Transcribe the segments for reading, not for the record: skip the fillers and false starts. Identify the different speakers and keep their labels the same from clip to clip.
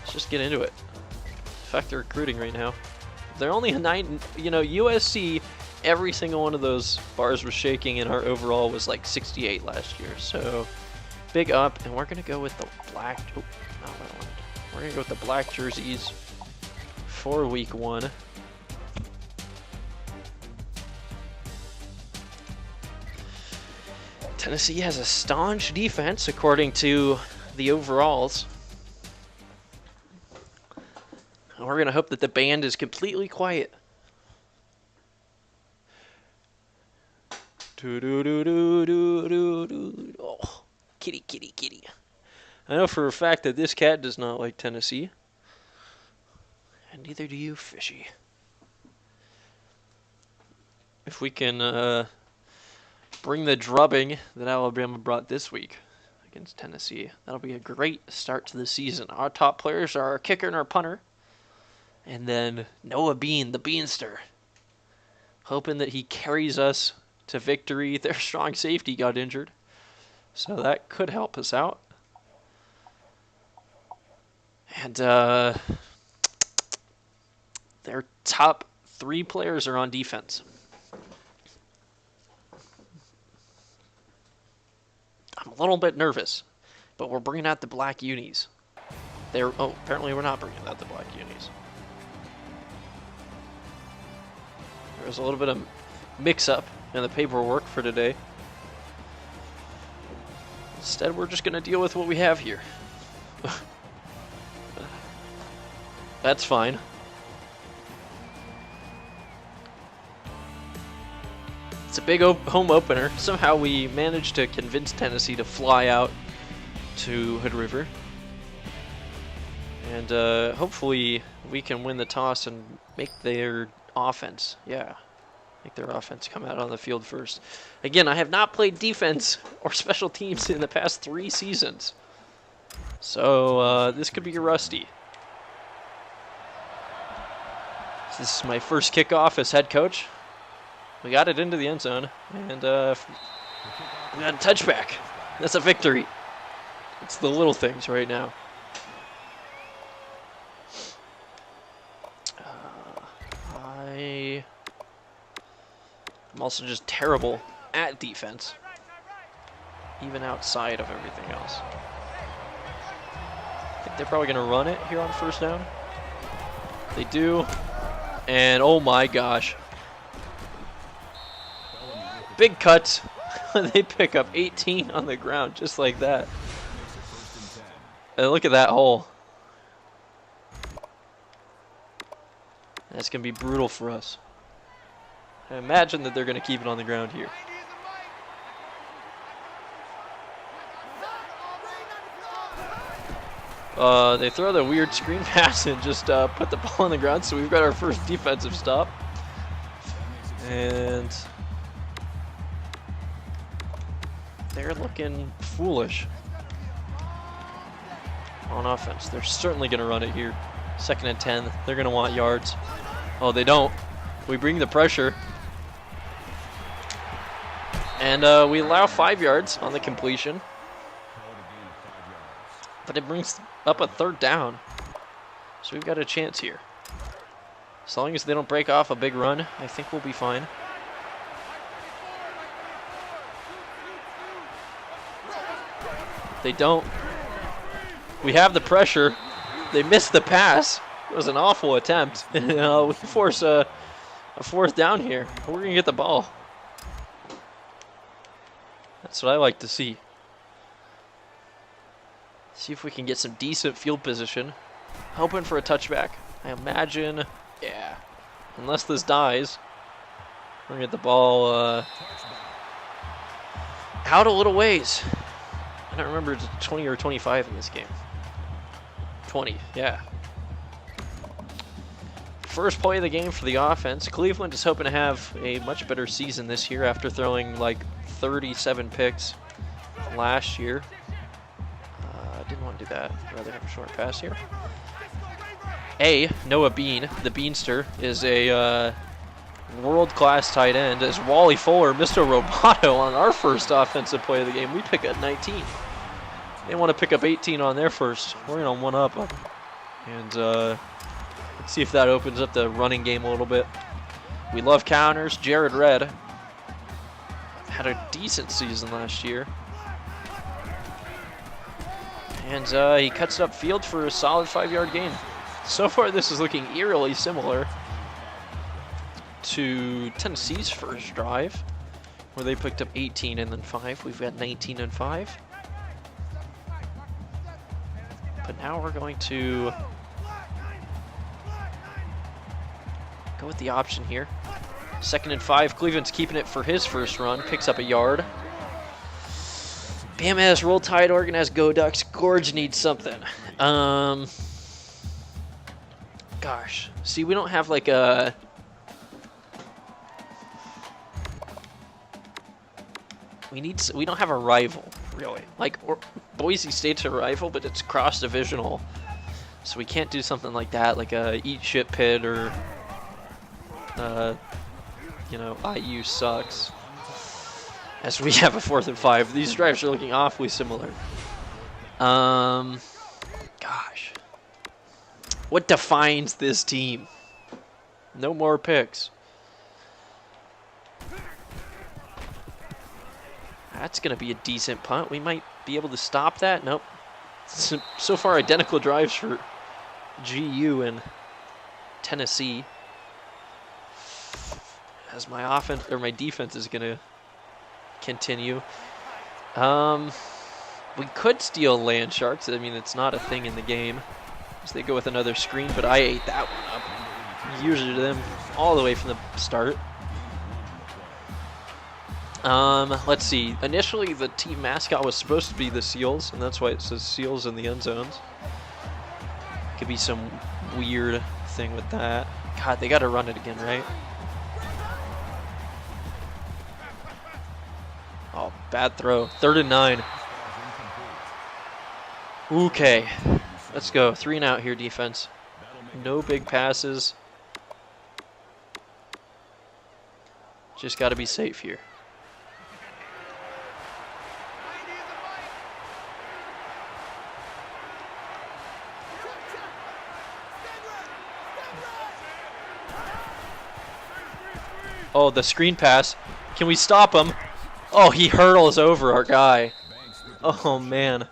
Speaker 1: Let's just get into it. Affect the recruiting right now. They're only a 9, you know, USC, every single one of those bars was shaking, and our overall was like 68 last year. So big up, and we're gonna go with the black. Oh, not that one. We're gonna go with the black jerseys for week 1. Tennessee has a staunch defense according to the overalls. And we're gonna hope that the band is completely quiet. Oh, kitty, kitty, kitty. I know for a fact that this cat does not like Tennessee. And neither do you, Fishy. If we can bring the drubbing that Alabama brought this week against Tennessee, that'll be a great start to the season. Our top players are our kicker and our punter. And then Noah Bean, the Beanster. Hoping that he carries us to victory. Their strong safety got injured, so that could help us out. And their top 3 players are on defense. I'm a little bit nervous, but we're bringing out the black unis. Apparently we're not bringing out the black unis. There's a little bit of mix-up in the paperwork for today. Instead, we're just going to deal with what we have here. That's fine. It's a big home opener. Somehow we managed to convince Tennessee to fly out to Hood River. And hopefully we can win the toss and make their offense, make their offense come out on the field first. Again, I have not played defense or special teams in the past 3 seasons. So this could be rusty. This is my first kickoff as head coach. We got it into the end zone, and we got a touchback. That's a victory. It's the little things right now. I'm also just terrible at defense, even outside of everything else. I think they're probably going to run it here on first down. They do, and oh my gosh. Big cuts. They pick up 18 on the ground just like that. And look at that hole. That's going to be brutal for us. I imagine that they're going to keep it on the ground here. They throw the weird screen pass and just put the ball on the ground, so we've got our first defensive stop. And they're looking foolish on offense. They're certainly going to run it here. 2nd and 10. They're going to want yards. Oh, they don't. We bring the pressure. And we allow 5 yards on the completion. But it brings up a 3rd down. So we've got a chance here. As long as they don't break off a big run, I think we'll be fine. They don't. We have the pressure. They missed the pass. It was an awful attempt. We force a 4th down here. We're going to get the ball. That's what I like to see. See if we can get some decent field position. Hoping for a touchback. I imagine, yeah. Unless this dies, we're going to get the ball out a little ways. I don't remember if it's 20 or 25 in this game. 20, yeah. First play of the game for the offense. Cleveland is hoping to have a much better season this year after throwing like 37 picks last year. I didn't want to do that. I'd rather have a short pass here. Noah Bean, the Beanster, is a world-class tight end. As Wally Fuller, Mr. Roboto on our first offensive play of the game. We pick up 19. They want to pick up 18 on their first. We're going to one-up them. And let's see if that opens up the running game a little bit. We love counters. Jared Red had a decent season last year. And he cuts it upfield for a solid 5-yard gain. So far, this is looking eerily similar to Tennessee's first drive, where they picked up 18 and then 5. We've got 19 and 5. But now we're going to go with the option here. 2nd and 5. Cleveland's keeping it for his first run. Picks up a yard. Bam has Roll Tide, Oregon has Go Ducks. Gorge needs something. Gosh. See, we don't have like a... We don't have a rival, really. Like, Boise State's a rival, but it's cross-divisional. So we can't do something like that, like a Eat Shit Pit or... you know, IU sucks. As we have a 4th and 5. These drives are looking awfully similar. Gosh. What defines this team? No more picks. That's going to be a decent punt. We might be able to stop that. Nope. So far, identical drives for GU and Tennessee. As my offense or my defense is going to continue. We could steal Land Sharks. I mean, it's not a thing in the game. So they go with another screen, but I ate that one up. Usually to them all the way from the start. Let's see. Initially, the team mascot was supposed to be the Seals, and that's why it says Seals in the end zones. Could be some weird thing with that. God, they got to run it again, right? Oh, bad throw. 3rd and 9. Okay. Let's go. 3 and out here, defense. No big passes. Just got to be safe here. Oh, the screen pass. Can we stop him? Oh, he hurdles over our guy. Oh, man.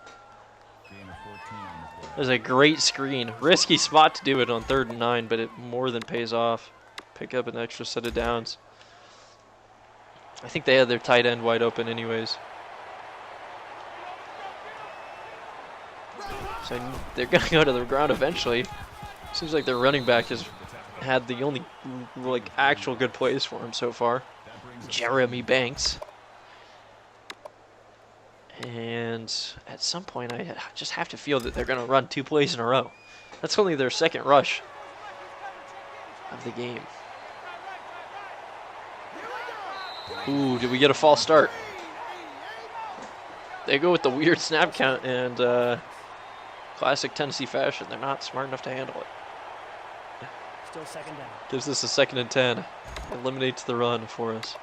Speaker 1: That was a great screen. Risky spot to do it on 3rd and 9, but it more than pays off. Pick up an extra set of downs. I think they had their tight end wide open anyways. So they're going to go to the ground eventually. Seems like their running back has had the only like actual good plays for him so far. Jeremy Banks. And at some point, I just have to feel that they're going to run 2 plays in a row. That's only their 2nd rush of the game. Ooh, did we get a false start? They go with the weird snap count and classic Tennessee fashion. They're not smart enough to handle it.
Speaker 2: Still 2nd down.
Speaker 1: Gives us a 2nd and 10. Eliminates the run for us.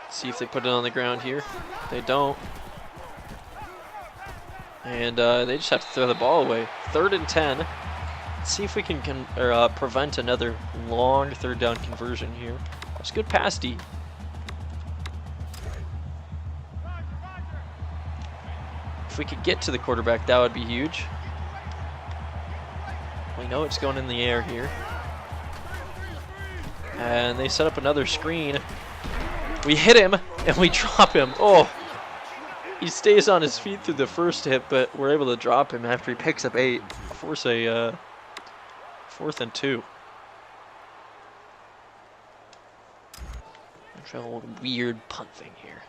Speaker 1: See if they put it on the ground here. They don't. And they just have to throw the ball away. 3rd and 10. Let's see if we can prevent another long 3rd down conversion here. That's good pass D. If we could get to the quarterback, that would be huge. We know it's going in the air here. And they set up another screen. We hit him, and we drop him. Oh, he stays on his feet through the first hit, but we're able to drop him after he picks up 8. Force a 4th and 2. Try a little weird punt thing here.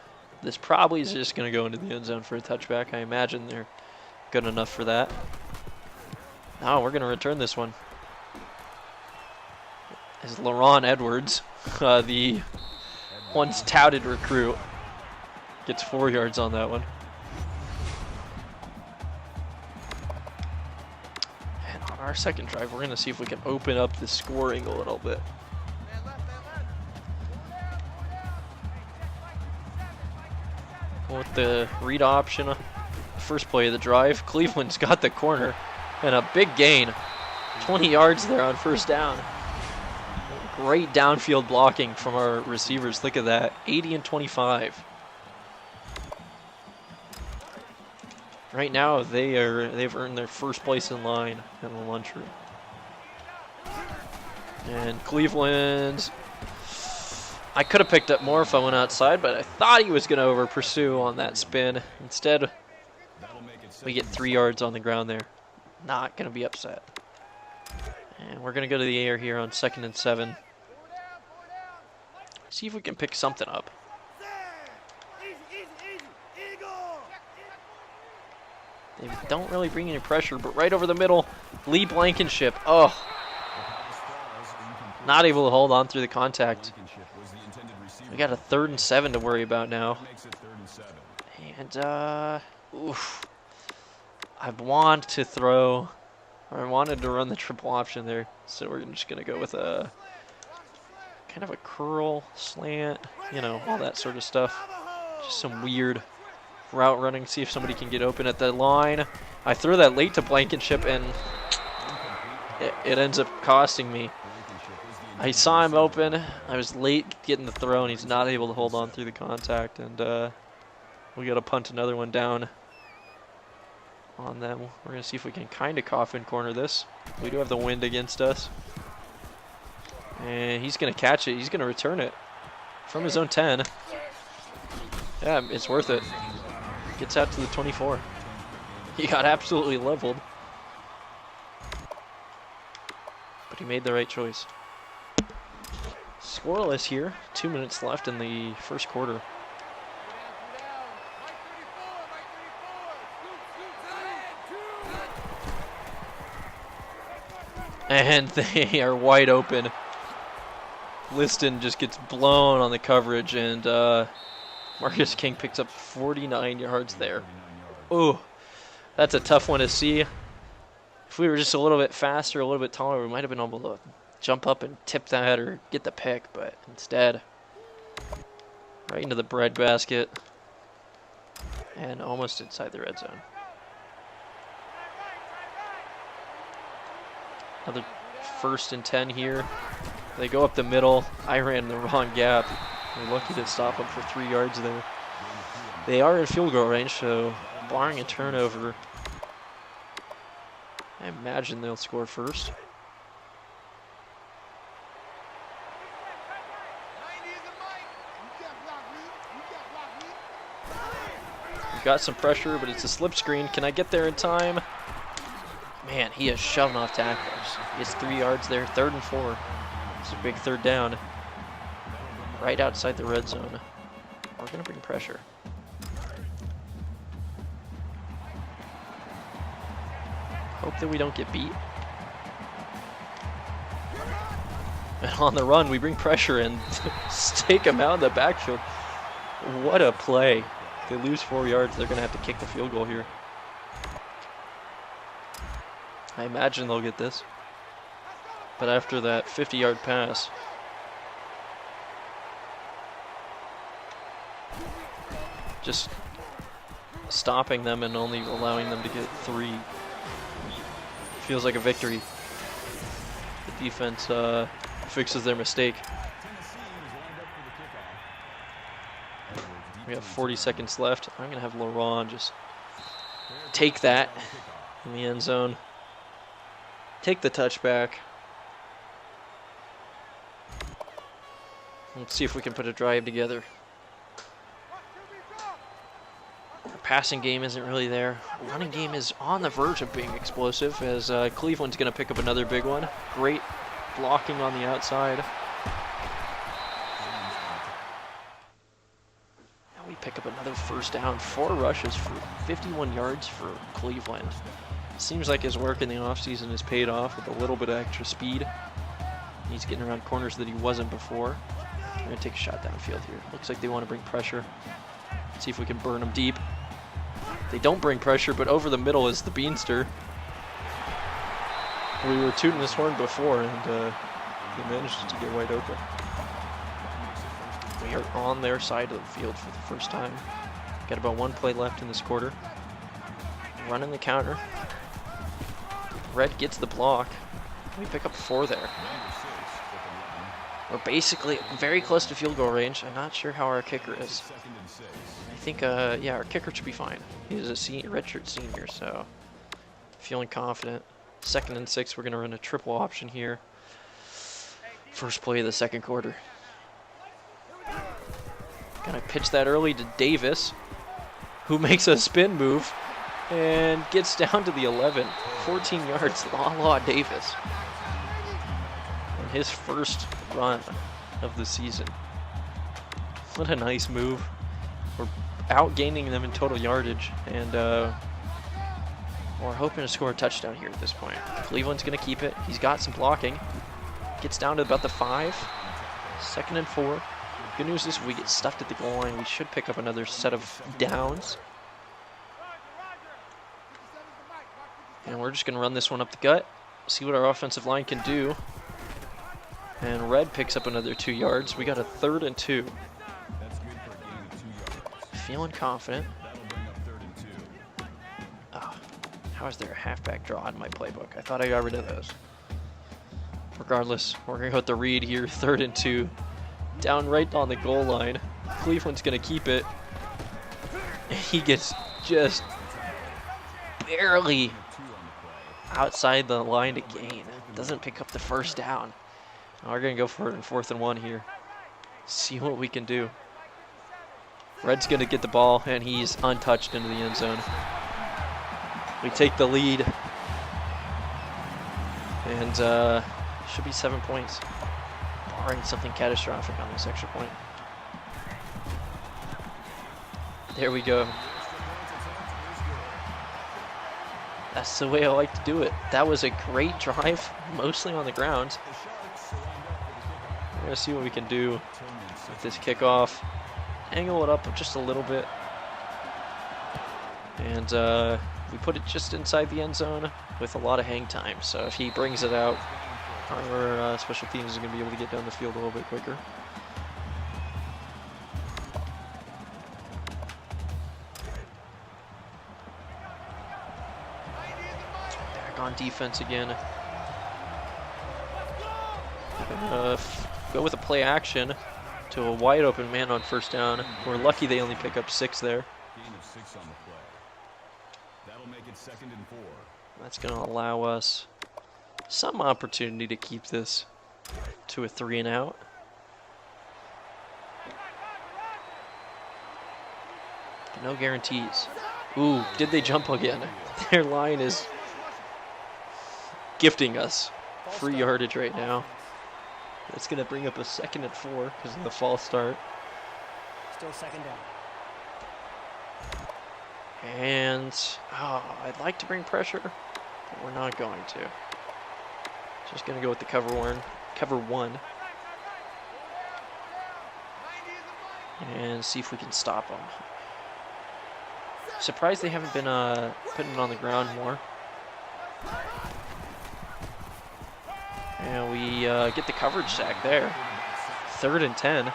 Speaker 1: This probably is just going to go into the end zone for a touchback. I imagine they're good enough for that. Now we're going to return this one. As LaRon Edwards, the once touted recruit, gets 4 yards on that one. And on our 2nd drive, we're going to see if we can open up the scoring a little bit. with the read option. First play of the drive. Cleveland's got the corner and a big gain. 20 yards there on first down. Great downfield blocking from our receivers. Look at that. 80 and 25. Right now they've earned their first place in line in the lunchroom. And Cleveland, I could have picked up more if I went outside, but I thought he was going to over pursue on that spin. Instead, we get 3 yards on the ground there. Not going to be upset. And we're going to go to the air here on 2nd and 7. See if we can pick something up. They don't really bring any pressure, but right over the middle, Lee Blankenship. Oh, not able to hold on through the contact. We got a 3rd and 7 to worry about now. And, oof. I wanted to run the triple option there, so we're just going to go with a kind of a curl, slant, you know, all that sort of stuff. Just some weird route running, see if somebody can get open at the line. I threw that late to Blankenship, and it ends up costing me. I saw him open. I was late getting the throw, and he's not able to hold on through the contact, and we got to punt another one down on them. We're going to see if we can kind of coffin corner this. We do have the wind against us. And he's going to catch it. He's going to return it from his own 10. Yeah, it's worth it. Gets out to the 24. He got absolutely leveled. But he made the right choice. Scoreless here. 2 minutes left in the first quarter. And they are wide open. Liston just gets blown on the coverage, and Marcus King picks up 49 yards there. Ooh, that's a tough one to see. If we were just a little bit faster, a little bit taller, we might have been able to jump up and tip that or get the pick, but instead, right into the breadbasket and almost inside the red zone. Another 1st and 10 here. They go up the middle. I ran the wrong gap. We're lucky to stop them for 3 yards there. They are in field goal range, so barring a turnover, I imagine they'll score first. We've got some pressure, but it's a slip screen. Can I get there in time? Man, he is shoving off tacklers. He gets 3 yards there, 3rd and 4. It's a big 3rd down. Right outside the red zone. We're going to bring pressure. Hope that we don't get beat. And on the run, we bring pressure and take him out in the backfield. What a play. If they lose 4 yards, they're going to have to kick the field goal here. I imagine they'll get this. But after that 50-yard pass, just stopping them and only allowing them to get 3 feels like a victory. The defense fixes their mistake. We have 40 seconds left. I'm going to have Laurent just take that in the end zone. Take the touchback. Let's see if we can put a drive together. Our passing game isn't really there. Our running game is on the verge of being explosive, as Cleveland's going to pick up another big one. Great blocking on the outside. Now we pick up another 1st down. 4 rushes for 51 yards for Cleveland. Seems like his work in the offseason has paid off with a little bit of extra speed. He's getting around corners that he wasn't before. We're going to take a shot downfield here. Looks like they want to bring pressure. Let's see if we can burn them deep. They don't bring pressure, but over the middle is the Beanster. We were tooting this horn before, and he managed to get wide open. We are on their side of the field for the first time. Got about 1 play left in this quarter. Running the counter. Red gets the block. We pick up 4 there. We're basically very close to field goal range. I'm not sure how our kicker is. I think, yeah, our kicker should be fine. He's a redshirt senior, so feeling confident. 2nd and 6, we're going to run a triple option here. First play of the second quarter. Gonna pitch that early to Davis, who makes a spin move and gets down to the 11. 14 yards, La Davis. On his first run of the season. What a nice move. We're outgaining them in total yardage, and we're hoping to score a touchdown here at this point. Cleveland's gonna keep it. He's got some blocking. Gets down to about the 5. 2nd and 4. Good news is if we get stuffed at the goal line, we should pick up another set of downs. And we're just going to run this one up the gut, see what our offensive line can do. And Red picks up another 2 yards. We got a 3rd and 2. Feeling confident. Oh, how is there a halfback draw in my playbook? I thought I got rid of those. Regardless, we're going to go with the read here, 3rd and 2. Down right on the goal line. Cleveland's going to keep it. He gets just barely outside the line to gain. Doesn't pick up the first down. Now we're going to go for it in 4th and 1 here. See what we can do. Red's going to get the ball, and he's untouched into the end zone. We take the lead. And should be 7 points. Barring something catastrophic on this extra point. There we go. That's the way I like to do it. That was a great drive, mostly on the ground. We're going to see what we can do with this kickoff. Angle it up just a little bit. And we put it just inside the end zone with a lot of hang time. So if he brings it out, our special teams is going to be able to get down the field a little bit quicker. Back on defense again. Go with a play action to a wide open man on 1st down. We're lucky they only pick up 6 there.
Speaker 3: Gain of 6 on the play. That'll make it 2nd and 4.
Speaker 1: That's going to allow us some opportunity to keep this to a 3 and out. No guarantees. Ooh, did they jump again? Their line is gifting us free yardage right now. That's going to bring up a 2nd and 4 because of the false start.
Speaker 2: Still 2nd down.
Speaker 1: And I'd like to bring pressure, but we're not going to. Just going to go with the cover one. And see if we can stop them. Surprised they haven't been putting it on the ground more. And we get the coverage sack there. 3rd and 10.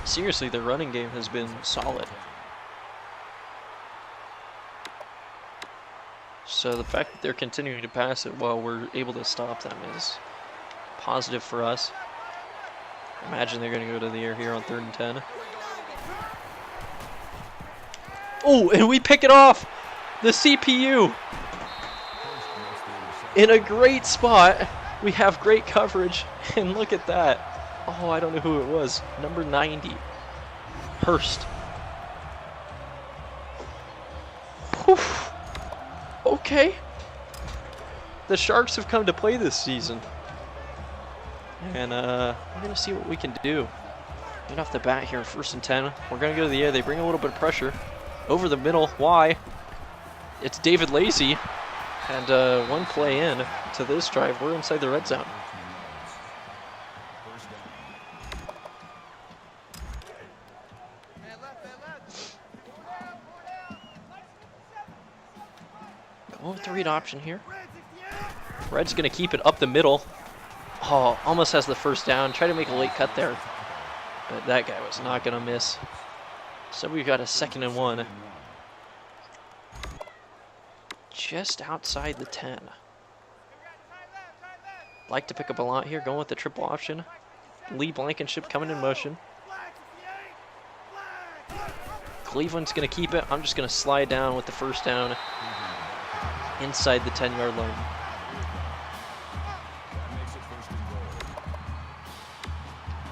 Speaker 1: Seriously, their running game has been solid. So the fact that they're continuing to pass it while we're able to stop them is positive for us. Imagine they're going to go to the air here on 3rd and 10. Oh, and we pick it off! The CPU! In a great spot. We have great coverage, and look at that. Oh, I don't know who it was. Number 90. Hurst. Whew. Okay. The Sharks have come to play this season. And we're going to see what we can do. Right off the bat here, 1st and 10. We're going to go to the air. They bring a little bit of pressure. Over the middle. Why? It's David Lacey. And 1 play in to this drive, we're inside the red zone. Going with the read option here. Red's going to keep it up the middle. Oh, almost has the 1st down. Try to make a late cut there. But that guy was not going to miss. So we've got a 2nd and 1. Just outside the 10. Like to pick up a lot here, going with the triple option. Lee Blankenship coming in motion. Cleveland's going to keep it. I'm just going to slide down with the first down inside the 10-yard line.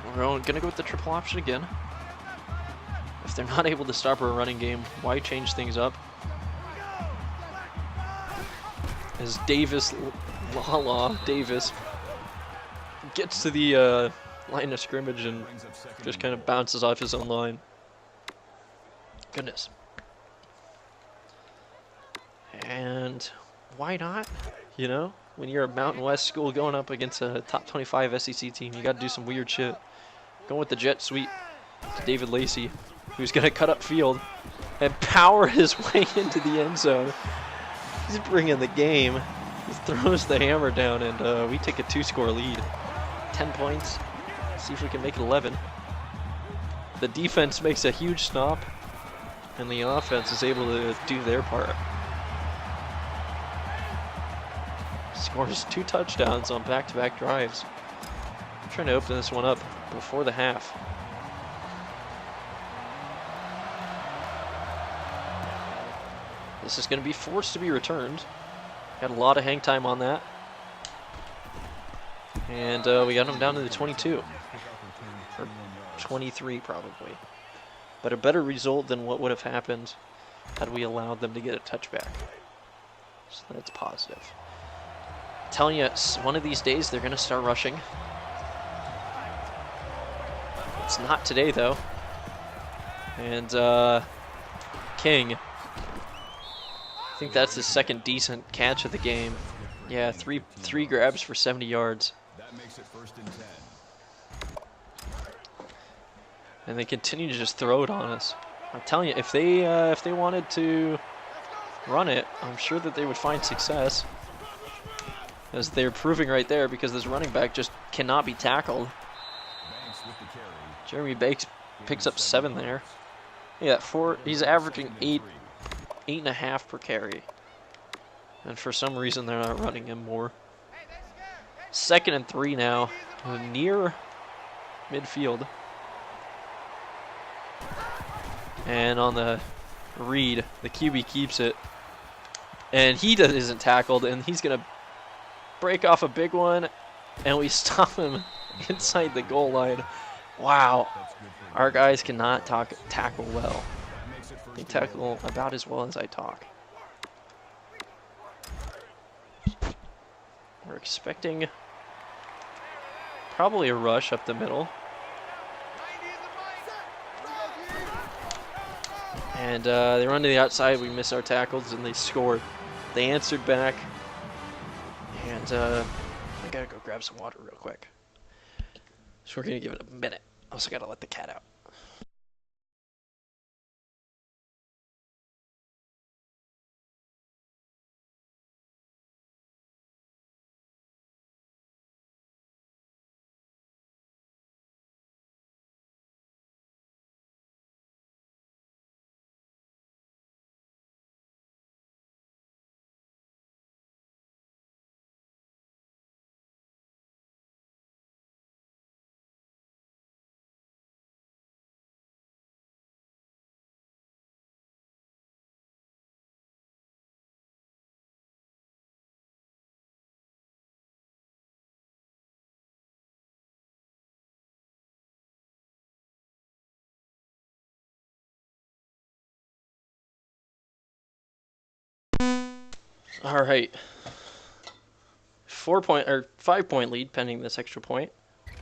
Speaker 1: We're going to go with the triple option again. If they're not able to stop our running game, why change things up? As Davis gets to the line of scrimmage and just kind of bounces off his own line. Goodness. And why not? You know, when you're a Mountain West school going up against a top 25 SEC team, you got to do some weird shit. Going with the jet sweep to David Lacey, who's going to cut up field and power his way into the end zone. He's bringing the game. He throws the hammer down, and we take a 2-score lead. 10 points. See if we can make it 11. The defense makes a huge stop, and the offense is able to do their part. Scores 2 touchdowns on back-to-back drives. I'm trying to open this one up before the half. This is going to be forced to be returned. Got a lot of hang time on that. And we got him down to the 22. Or 23 probably. But a better result than what would have happened had we allowed them to get a touchback. So that's positive. I'm telling you, one of these days they're going to start rushing. It's not today though. And King, I think that's his second decent catch of the game. Yeah, three grabs for 70 yards.
Speaker 3: That makes it 1st and 10.
Speaker 1: And they continue to just throw it on us. I'm telling you, if they wanted to run it, I'm sure that they would find success. As they're proving right there, because this running back just cannot be tackled.
Speaker 3: Banks with the carry.
Speaker 1: Jeremy Banks picks up 7 there. Yeah, 4. He's averaging 8.5 per carry. And for some reason, they're not running him more. 2nd and 3 now, near midfield. And on the read, the QB keeps it. And he isn't tackled, and he's going to break off a big one, and we stop him inside the goal line. Wow. Our guys cannot tackle well. They tackle about as well as I talk. We're expecting probably a rush up the middle. And they run to the outside, we miss our tackles, and they scored. They answered back. And I gotta go grab some water real quick. So we're gonna give it a minute. Also gotta let the cat out. All right. 5-point lead pending this extra point.
Speaker 3: The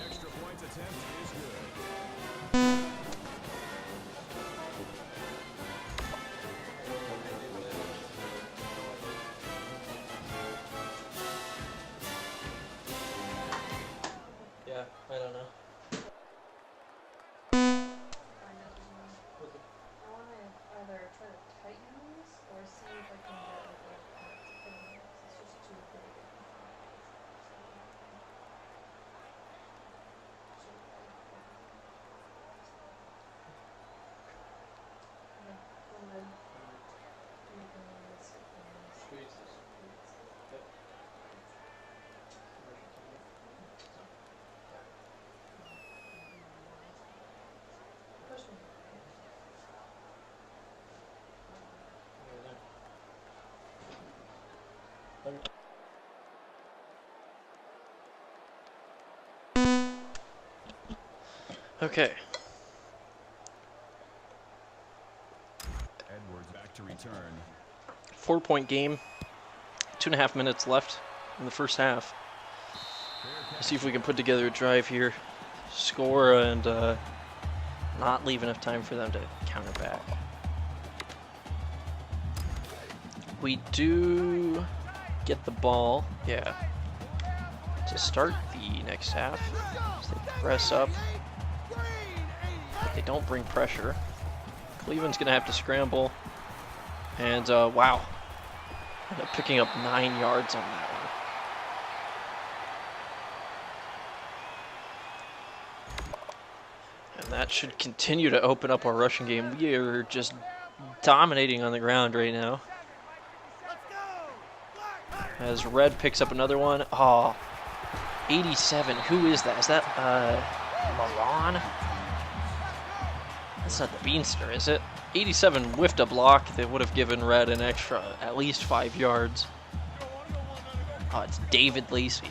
Speaker 3: extra point attempt is good.
Speaker 1: Yeah, I don't know. Okay.
Speaker 3: Edwards back to return.
Speaker 1: 4-point game. 2.5 minutes left in the first half. Let's see if we can put together a drive here, score, and not leave enough time for them to counter back. We do get the ball, yeah, to start the next half. So they press up, but they don't bring pressure. Cleveland's going to have to scramble, and wow, end up picking up 9 yards on that one. And that should continue to open up our rushing game. We are just dominating on the ground right now. As Red picks up another one. Oh, 87. Who is that? Is that Laron? That's not the Beanster, is it? 87 whiffed a block that would have given Red an extra at least 5 yards. Oh, it's David Lacey.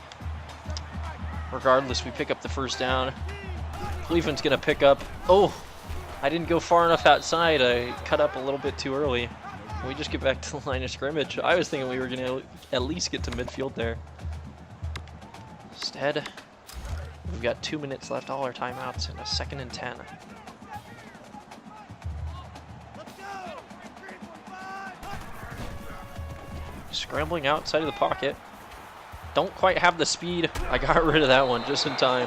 Speaker 1: Regardless, we pick up the first down. Cleveland's going to pick up. Oh, I didn't go far enough outside. I cut up a little bit too early. We just get back to the line of scrimmage. I was thinking we were going to at least get to midfield there. Instead, we've got 2 minutes left, all our timeouts, and a 2nd and 10. Scrambling outside of the pocket. Don't quite have the speed. I got rid of that one just in time.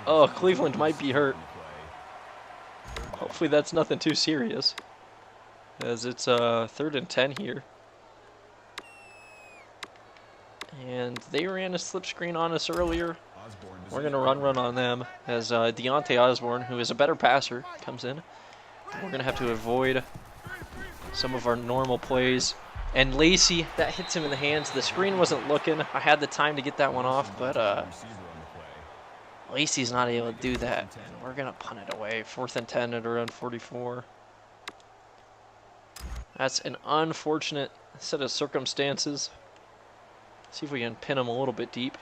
Speaker 1: Oh, Cleveland might be hurt. Hopefully that's nothing too serious, as it's 3rd and 10 here. And they ran a slip screen on us earlier. We're going to run on them as Deontay Osborne, who is a better passer, comes in. We're going to have to avoid some of our normal plays. And Lacey, that hits him in the hands. The screen wasn't looking. I had the time to get that one off, but Lacey's not able to do that. And we're going to punt it away. 4th and 10 at around 44. That's an unfortunate set of circumstances. See if we can pin him a little bit deep.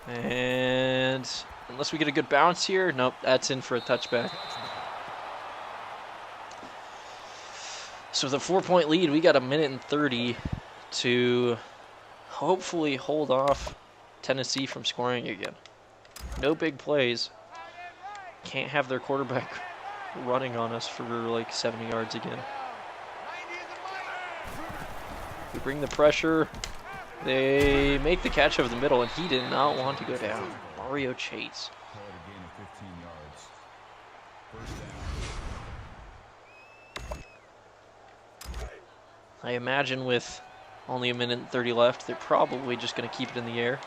Speaker 1: And unless we get a good bounce here, nope, that's in for a touchback. So the 4-point lead, we got 1:30 to hopefully hold off Tennessee from scoring again. No big plays. Can't have their quarterback running on us for like 70 yards again. We bring the pressure. They make the catch over the middle, and he did not want to go down. Mario Chase. I imagine with only 1:30 left, they're probably just going to keep it in the air.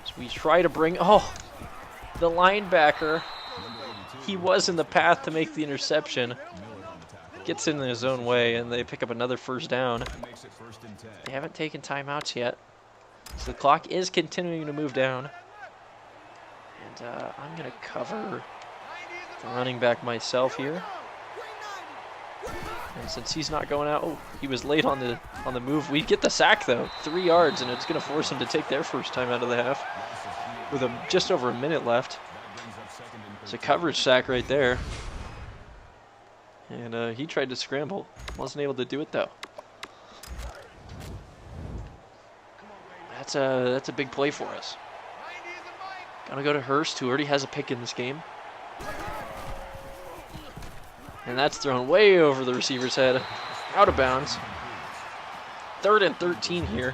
Speaker 1: So we try to bring, oh, the linebacker. He was in the path to make the interception. Gets in his own way, and they pick up another first down. They haven't taken timeouts yet, so the clock is continuing to move down. And I'm going to cover the running back myself here. And since he's not going out, oh, he was late on the move. We get the sack though, 3 yards, and it's going to force them to take their first time out of the half with just over a minute left. It's a coverage sack right there. And he tried to scramble. Wasn't able to do it, though. That's a big play for us. Gonna go to Hurst, who already has a pick in this game. And that's thrown way over the receiver's head. Out of bounds. 3rd and 13 here.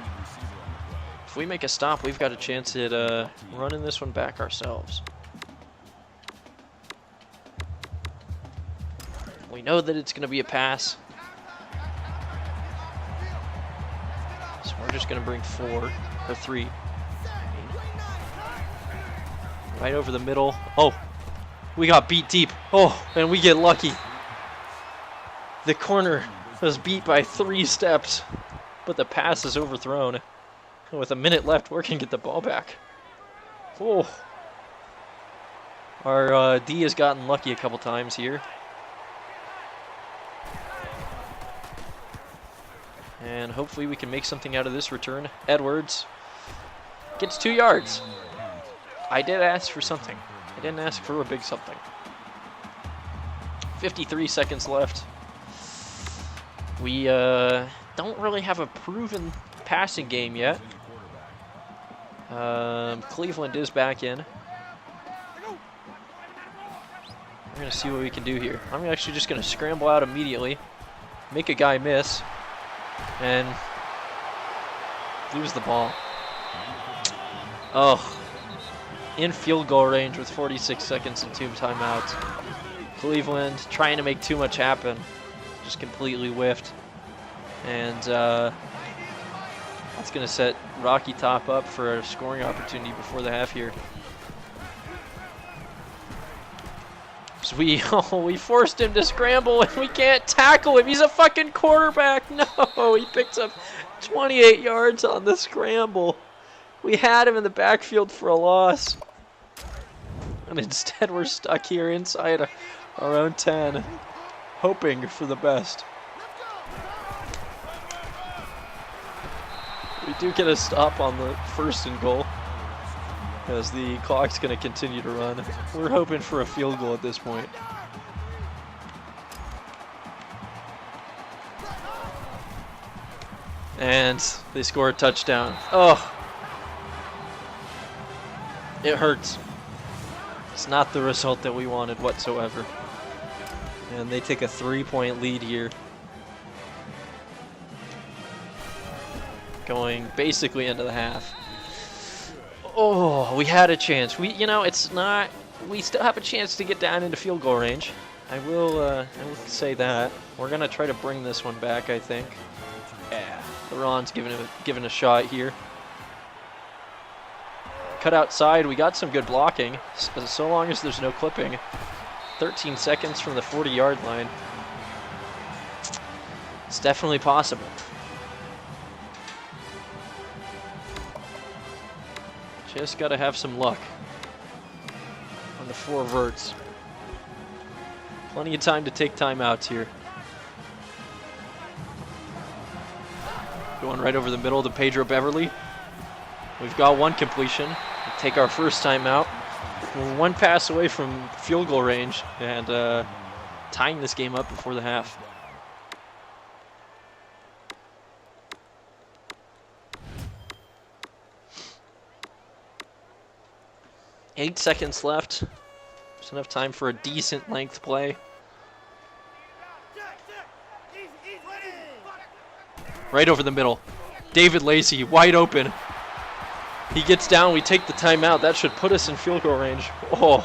Speaker 1: If we make a stop, we've got a chance at running this one back ourselves. We know that it's going to be a pass. So we're just going to bring 3. Right over the middle. Oh, we got beat deep. Oh, and we get lucky. The corner was beat by 3 steps, but the pass is overthrown. And with a minute left, we're going to get the ball back. Oh. Our D has gotten lucky a couple times here. And hopefully we can make something out of this return. Edwards gets 2 yards. I did ask for something. I didn't ask for a big something. 53 seconds left. We don't really have a proven passing game yet. Cleveland is back in. We're going to see what we can do here. I'm actually just going to scramble out immediately, make a guy miss, and lose the ball. Oh, in field goal range with 46 seconds and 2 timeouts. Cleveland trying to make too much happen, just completely whiffed. And that's going to set Rocky Top up for a scoring opportunity before the half here. So we forced him to scramble and we can't tackle him. He's a fucking quarterback. No, he picked up 28 yards on the scramble. We had him in the backfield for a loss. And instead we're stuck here inside our own 10, hoping for the best. We do get a stop on the 1st and goal, as the clock's going to continue to run. We're hoping for a field goal at this point. And they score a touchdown. Oh, it hurts. It's not the result that we wanted whatsoever. And they take a 3-point lead here, going basically into the half. Oh, we had a chance. We still have a chance to get down into field goal range. I will say that. We're gonna try to bring this one back, I think. Yeah, LeRon's giving a shot here. Cut outside. We got some good blocking, so long as there's no clipping. 13 seconds from the 40-yard line. It's definitely possible. Just got to have some luck on the 4 verts. Plenty of time to take timeouts here. Going right over the middle to Pedro Beverly. We've got 1 completion. We'll take our first timeout. We're 1 pass away from field goal range and tying this game up before the half. Eight seconds left. Just enough time for a decent length play. Right over the middle. David Lacey, wide open. He gets down, we take the timeout. That should put us in field goal range. Oh,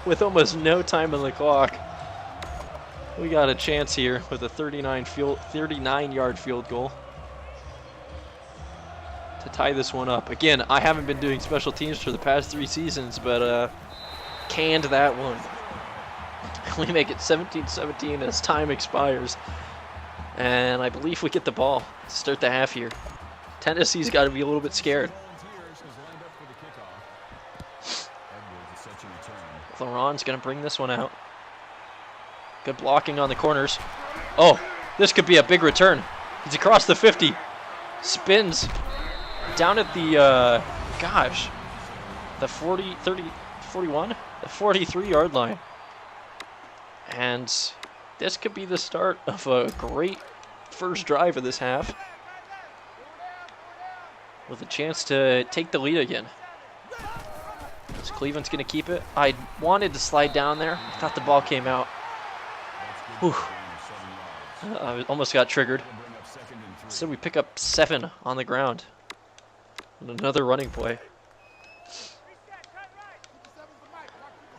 Speaker 1: with almost no time on the clock. We got a chance here with a 39-yard field goal to tie this one up. Again, I haven't been doing special teams for the past 3 seasons, but canned that one. We make it 17-17 as time expires. And I believe we get the ball to start the half here. Tennessee's got to be a little bit scared. LeRon's going to bring this one out. Good blocking on the corners. Oh, this could be a big return. He's across the 50. Spins down at the, the 41? The 43-yard line. And this could be the start of a great first drive of this half, with a chance to take the lead again. So Cleveland's going to keep it. I wanted to slide down there. I thought the ball came out. Whew. I almost got triggered. So we pick up 7 on the ground. And another running play.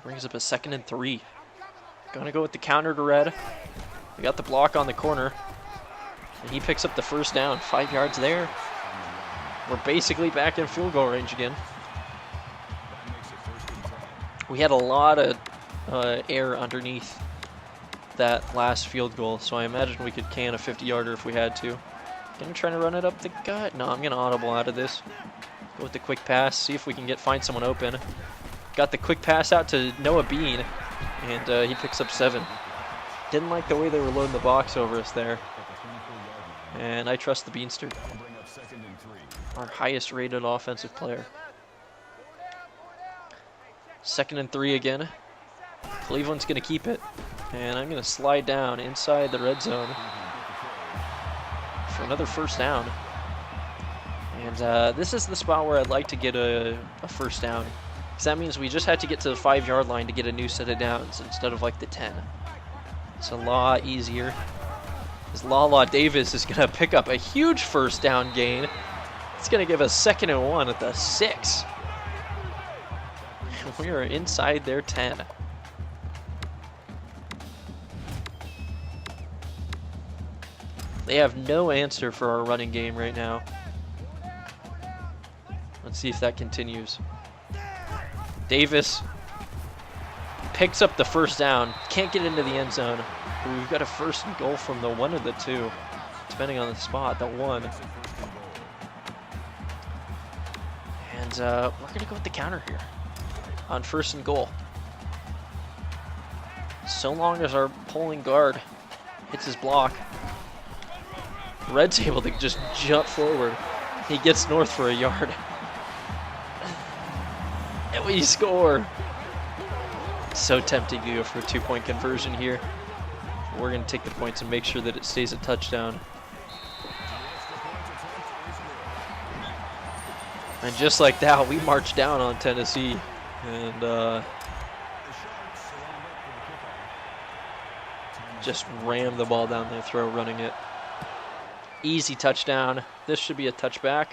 Speaker 1: Brings up a 2nd and 3. Gonna go with the counter to Red. We got the block on the corner. And he picks up the first down. 5 yards there. We're basically back in field goal range again. We had a lot of air underneath that last field goal, so I imagine we could can a 50-yarder if we had to. Gonna try to run it up the gut. No, I'm gonna audible out of this. Go with the quick pass, see if we can find someone open. Got the quick pass out to Noah Bean, and he picks up 7. Didn't like the way they were loading the box over us there. And I trust the Beanster, our highest rated offensive player. 2nd and 3 again. Cleveland's going to keep it. And I'm going to slide down inside the red zone for another first down. And this is the spot where I'd like to get a first down. Because that means we just had to get to the 5-yard line to get a new set of downs instead of like the 10. It's a lot easier. As Lala Davis is going to pick up a huge first down gain. It's going to give us 2nd and 1 at the 6. We are inside their 10. They have no answer for our running game right now. Let's see if that continues. Davis picks up the first down. Can't get into the end zone. But we've got a 1st and goal from the 1 or the 2, depending on the spot, the 1. And we're going to go with the counter here on 1st and goal. So long as our pulling guard hits his block. Red's able to just jump forward. He gets north for a yard. And we score. So tempting to go for a 2-point conversion here. We're going to take the points and make sure that it stays a touchdown. And just like that, we march down on Tennessee. And just ram the ball down their throat running it. Easy touchdown. This should be a touchback.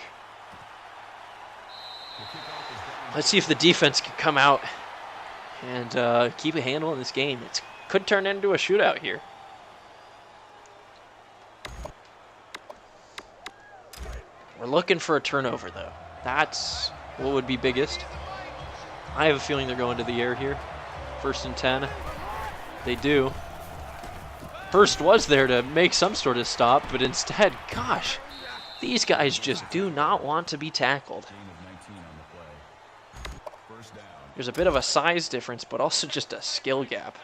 Speaker 1: Let's see if the defense can come out and keep a handle on this game. It could turn into a shootout here. We're looking for a turnover, though. That's what would be biggest. I have a feeling they're going to the air here. 1st and 10. They do. First was there to make some sort of stop, but instead, gosh, these guys just do not want to be tackled. There's a bit of a size difference, but also just a skill gap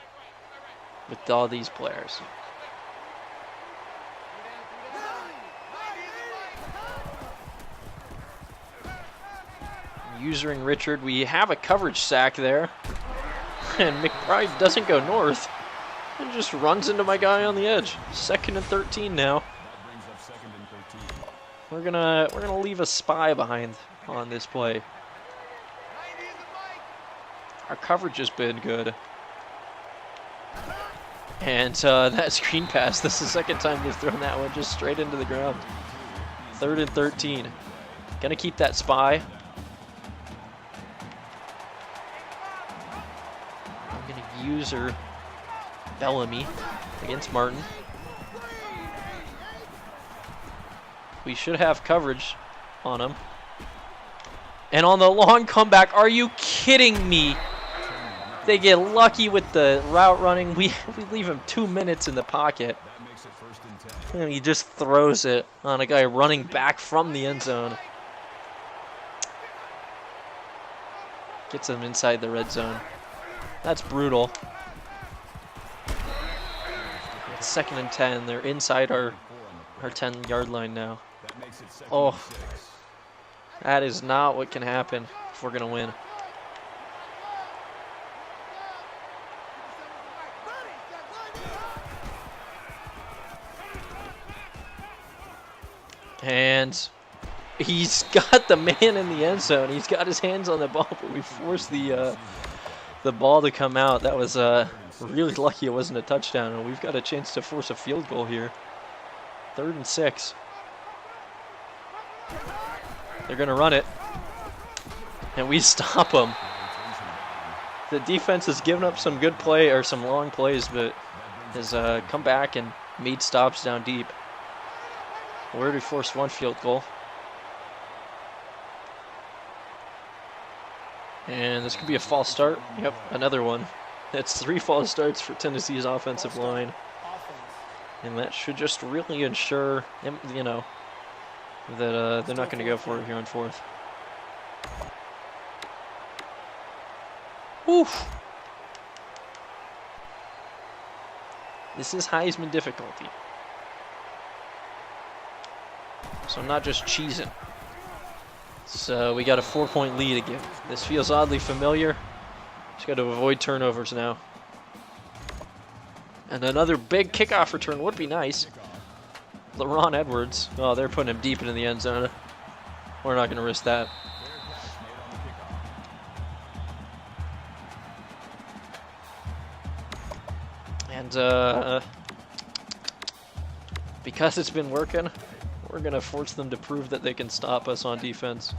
Speaker 1: with all these players. Usering Richard, we have a coverage sack there, and McBride doesn't go north. And just runs into my guy on the edge. 2nd and 13 now. We're gonna leave a spy behind on this play. Our coverage has been good. And that screen pass, this is the 2nd time they've thrown that one just straight into the ground. 3rd and 13. Gonna keep that spy. I'm gonna use her. Bellamy against Martin. We should have coverage on him. And on the long comeback, are you kidding me? They get lucky with the route running. We leave him 2 minutes in the pocket. And he just throws it on a guy running back from the end zone. Gets him inside the red zone. That's brutal. 2nd and 10. They're inside our 10-yard line now. Oh, that is not what can happen if we're going to win. And he's got the man in the end zone. He's got his hands on the ball, but we forced the ball to come out. That was really lucky it wasn't a touchdown, and we've got a chance to force a field goal here. 3rd and 6. They're going to run it, and we stop them. The defense has given up some good play, or some long plays, but has come back and made stops down deep. We already forced 1 field goal. And this could be a false start. Yep, another one. That's 3 false starts for Tennessee's offensive line. And that should just really ensure, you know, that they're not going to go for it here on 4th. Oof. This is Heisman difficulty. So I'm not just cheesing. So we got a 4-point lead again. This feels oddly familiar. Just got to avoid turnovers now. And another big kickoff return would be nice. LaRon Edwards. Oh, they're putting him deep into the end zone. We're not going to risk that. And because it's been working, we're going to force them to prove that they can stop us on defense.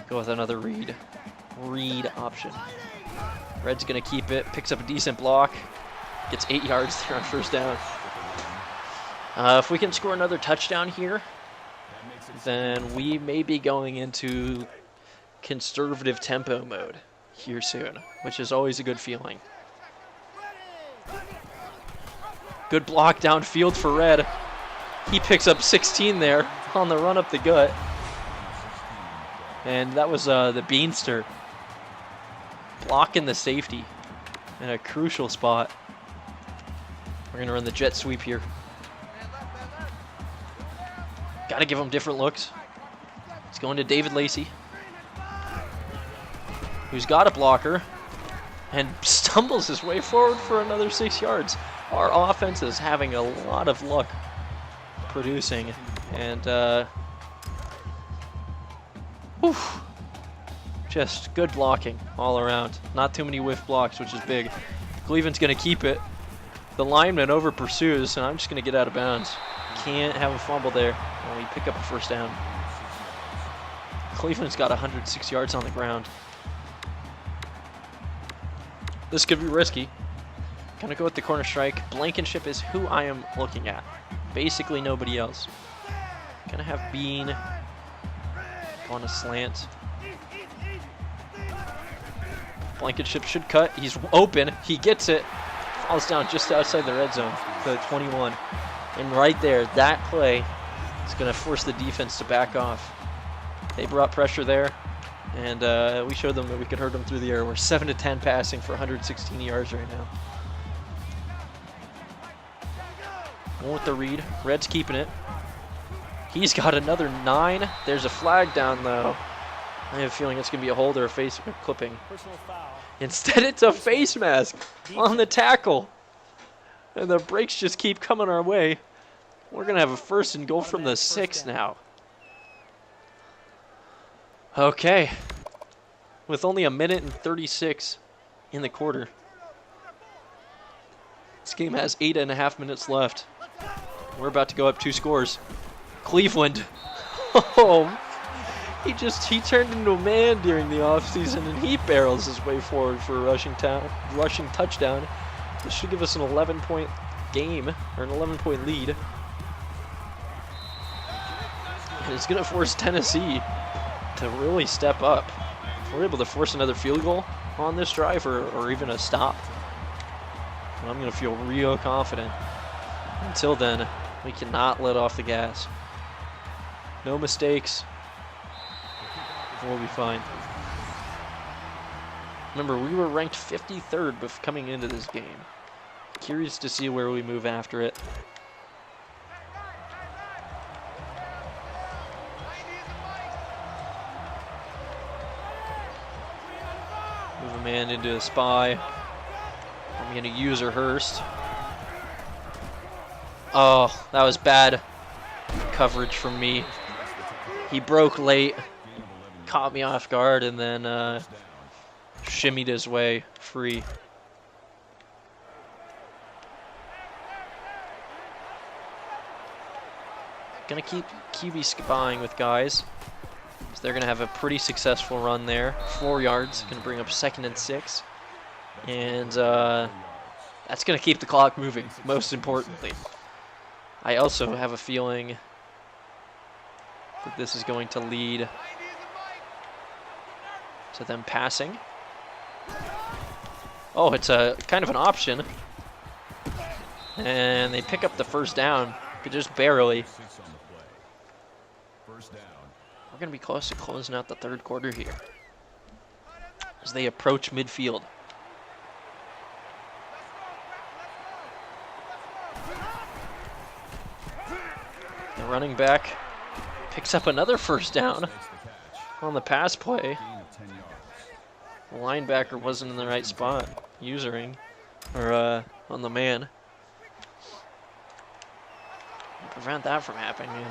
Speaker 1: Go with another read option. Red's going to keep it, picks up a decent block, gets 8 yards there on first down. If we can score another touchdown here, then we may be going into conservative tempo mode here soon, which is always a good feeling. Good block downfield for Red. He picks up 16 there on the run up the gut. And that was the Beanster blocking the safety in a crucial spot. We're going to run the jet sweep here. Got to give him different looks. It's going to David Lacey, who's got a blocker and stumbles his way forward for another 6 yards. Our offense is having a lot of luck producing, and just good blocking all around. Not too many whiff blocks, which is big. Cleveland's going to keep it. The lineman over pursues, and I'm just going to get out of bounds. Can't have a fumble there. And we pick up a first down. Cleveland's got 106 yards on the ground. This could be risky. Gonna go with the corner strike. Blankenship is who I am looking at. Basically nobody else. Gonna have Bean on a slant. Blankenship should cut. He's open. He gets it. Falls down just outside the red zone to the 21. And right there, that play is gonna force the defense to back off. They brought pressure there, and we showed them that we could hurt them through the air. We're 7-10 passing for 116 yards right now. One with the read. Red's keeping it. He's got another 9. There's a flag down, though. I have a feeling it's going to be a hold or a face clipping. Instead, it's a face mask on the tackle. And the breaks just keep coming our way. We're going to have a 1st and goal from the 6 now. Okay. With only 1:36 in the quarter. This game has 8.5 minutes left. We're about to go up 2 scores. Cleveland. Oh, he turned into a man during the offseason, and he barrels his way forward for a rushing touchdown. This should give us an 11-point game, or an 11-point lead. And it's going to force Tennessee to really step up. If we're able to force another field goal on this drive, or even a stop, I'm going to feel real confident. Until then, we cannot let off the gas. No mistakes. We'll be fine. Remember, we were ranked 53rd coming into this game. Curious to see where we move after it. Move a man into a spy. I'm going to use Hurst. Oh, that was bad coverage from me. He broke late, caught me off guard, and then shimmied his way free. Gonna keep QB spying with guys. So they're gonna have a pretty successful run there. 4 yards, gonna bring up 2nd and 6. And that's gonna keep the clock moving, most importantly. I also have a feeling that this is going to lead to them passing. Oh, it's a kind of an option. And they pick up the 1st down, but just barely. We're going to be close to closing out the 3rd quarter here. as they approach midfield. The running back picks up another first down on the pass play. The linebacker wasn't in the right spot, on the man. Prevent that from happening.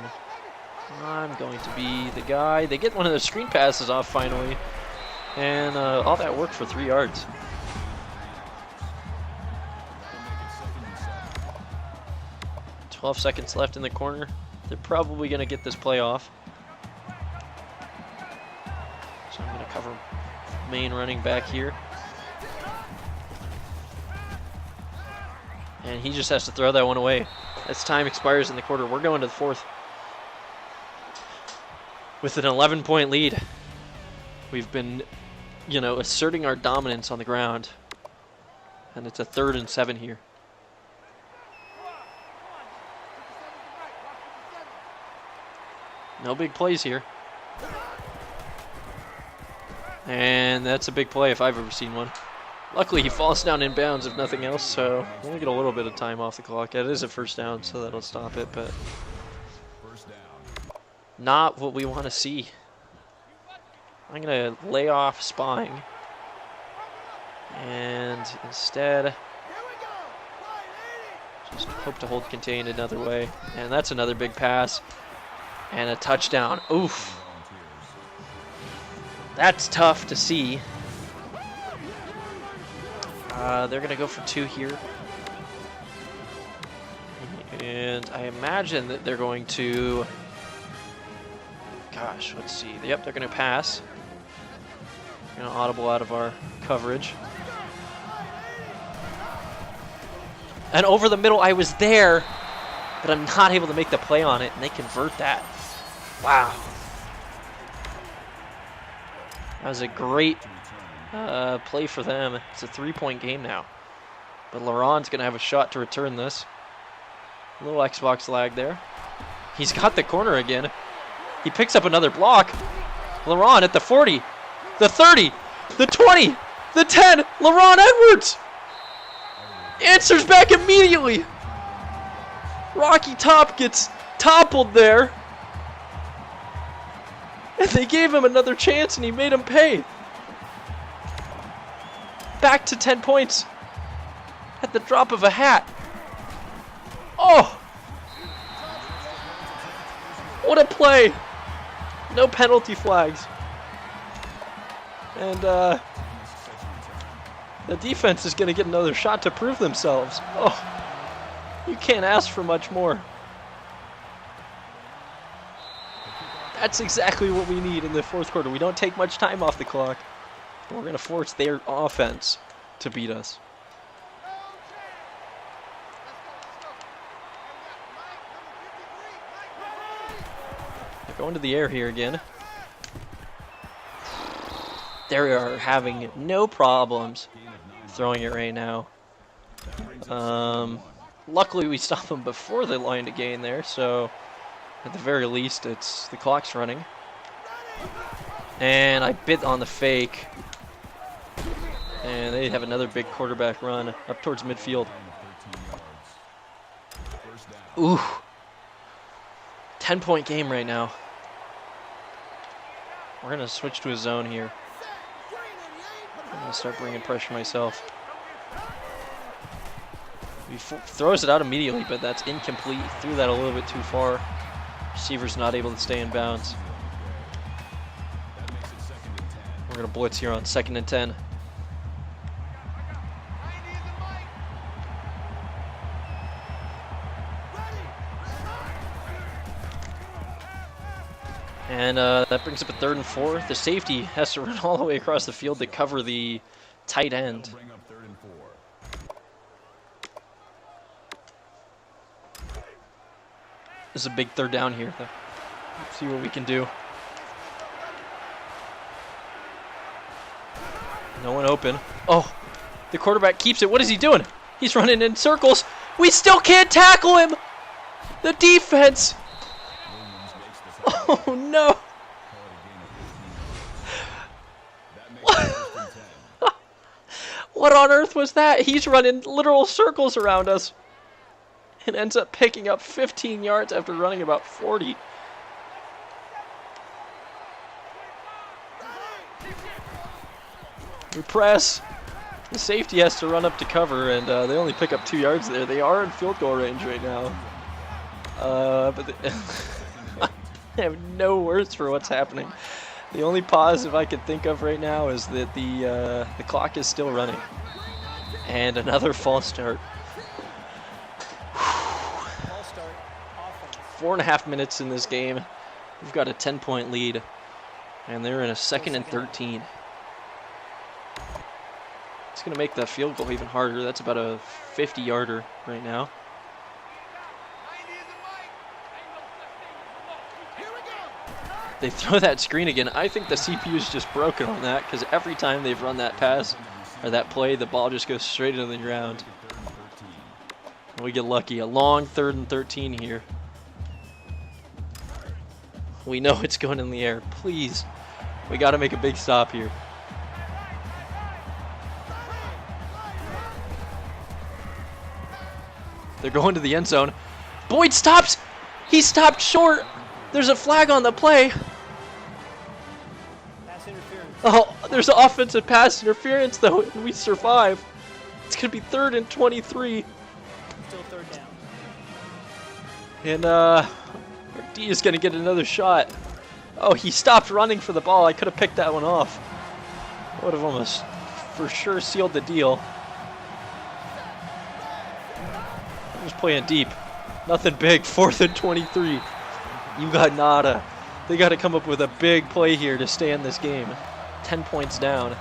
Speaker 1: I'm going to be the guy. They get one of the screen passes off finally. And all that work for 3 yards. "12 seconds left in the corner. They're probably going to get this play off. So I'm going to cover main running back here. And he just has to throw that one away. As time expires in the quarter, we're going to the 4th. With an 11-point lead. We've been, asserting our dominance on the ground. And it's a 3rd and 7 here. No big plays here. And that's a big play if I've ever seen one. Luckily, he falls down in bounds, if nothing else, so we'll get a little bit of time off the clock. It is a first down, so that'll stop it, but not what we want to see. I'm going to lay off spying, and instead just hope to hold contained another way. And that's another big pass, and a touchdown. Oof. That's tough to see. They're going to go for 2 here. And I imagine that they're going to... Gosh, let's see. Yep, they're going to pass. Going to audible out of our coverage. And over the middle, I was there, but I'm not able to make the play on it, and they convert that. Wow. That was a great play for them. It's a 3-point game now. But Laurent's going to have a shot to return this. A little Xbox lag there. He's got the corner again. He picks up another block. Laurent at the 40, the 30, the 20, the 10. Laurent Edwards answers back immediately. Rocky Top gets toppled there. And they gave him another chance and he made him pay. Back to 10 points at the drop of a hat. Oh! What a play! No penalty flags. And the defense is going to get another shot to prove themselves. Oh, you can't ask for much more. That's exactly what we need in the 4th quarter. We don't take much time off the clock. We're going to force their offense to beat us. They're going to the air here again. They are having no problems throwing it right now. Luckily, we stopped them before the line to gain there, so at the very least, it's the clock's running. And I bit on the fake. And they have another big quarterback run up towards midfield. Ooh. 10-point game right now. We're going to switch to a zone here. I'm going to start bringing pressure myself. He throws it out immediately, but that's incomplete. Threw that a little bit too far. Receiver's not able to stay in bounds. We're going to blitz here on 2nd and 10. And that brings up a 3rd and 4. The safety has to run all the way across the field to cover the tight end. This is a big 3rd down here. Let's see what we can do. No one open. Oh, the quarterback keeps it. What is he doing? He's running in circles. We still can't tackle him. The defense. Oh, no. What on earth was that? He's running literal circles around us and ends up picking up 15 yards after running about 40. We press. The safety has to run up to cover, and they only pick up 2 yards there. They are in field goal range right now. But I have no words for what's happening. The only positive I can think of right now is that the clock is still running. And another false start.
Speaker 2: Ball start. Offense.
Speaker 1: 4.5 minutes in this game. We've got a 10-point lead. And they're in a 2nd and 13. It's going to make the field goal even harder. That's about a 50-yarder right now. They throw that screen again. I think the CPU is just broken on that because every time they've run that pass or that play, the ball just goes straight into the ground. And we get lucky. A long 3rd and 13 here. We know it's going in the air. Please. We got to make a big stop here. They're going to the end zone. Boyd stops. He stopped short. There's a flag on the play.
Speaker 2: Pass interference.
Speaker 1: Oh, there's an offensive pass interference though, and we survive. It's gonna be 3rd and 23.
Speaker 2: Still 3rd down.
Speaker 1: And our D is gonna get another shot. Oh, he stopped running for the ball. I could have picked that one off. I would have almost for sure sealed the deal. I'm just playing deep. Nothing big. 4th and 23. You got nada. They got to come up with a big play here to stay in this game. 10 points down.